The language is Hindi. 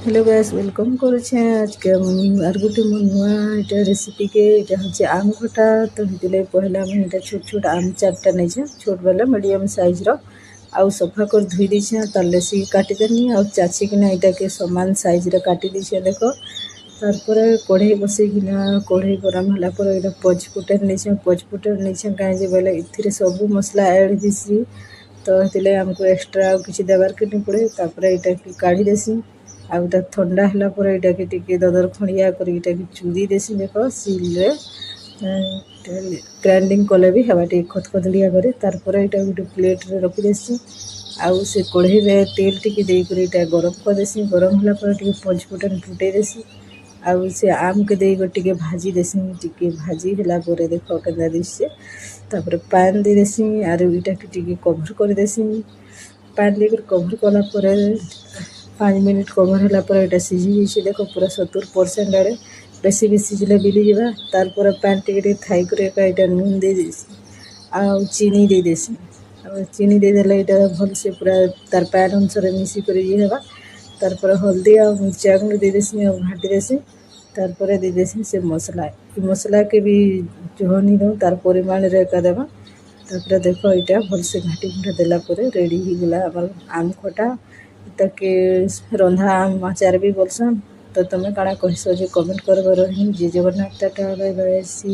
हेलो गैस वेलकम करुचे आज के आर गोटे मो नुआ इटा रेसिपी के इटा हচ্ছে आम खटा तो हेतिले पहला हम इटा छोट छोट आम चारटा नै छै छोट वाला मीडियम साइज रो आउ सफा कर धुई दी छै तले सी काटी देनी आउ चाची किना इटा के समान साइज रो काटी दी छै देखो तार पर कढ़ाई बसे किना कढ़ाई गरम होला पर इटा पचफुटन नै छै पचफुटन नै छै काहे जे बोले इथिरे सब मसला ऐड दिसी तो हेतिले हमको एक्स्ट्रा किछि देबार के नै पड़े तापर इटा के काढी देसी आउटा ठंडा होला पर इटा के टिके ददर खणिया कर इटा के चूदी देसी देखो सील रे ग्राइंडिंग कले भी हवा टिके खतखतलिया करे तार पर इटा गोटे प्लेट रे रखी देसी आउ से कढ़ाई रे तेल टिके दे कर इटा गरम कर देसी गरम होला पर टिके पंचफुटन फुटे देसी आउ से आम के दे टिके भाजी देसी टिके भाजी होला पर देखो केना दिसे तापर पान दे देसी आरो इटा के टिके कवर कर देसी पान दे कर कवर कला पर 5 मिनट कवर होला पर एटा सिझी जैसे देखो पूरा 70% आड़े बेसी भी सिझले बिली जावा तार पर पान टिके थाई करे एटा नून दे देसी आ चीनी दे देसी आ चीनी दे देले एटा भल से पूरा तार पान अनुसार मिसी करे ये हेबा तार पर हल्दी आ मिर्चा गुंड दे देसी आ घाटी देसी तार पर दे देसी से मसला के भी जोहनी दो तार परिमाण रे का देबा तापर देखो इटा भल से घाटी घुटा देला पर रेडी ही गेला हमर आम खटा ताके रंधा आम अचार भी बोलसन तो तुम्हें काଣା कहसो जे कमेंट करबो रही जे जगन्नाथ टाटा बाय बाय सी।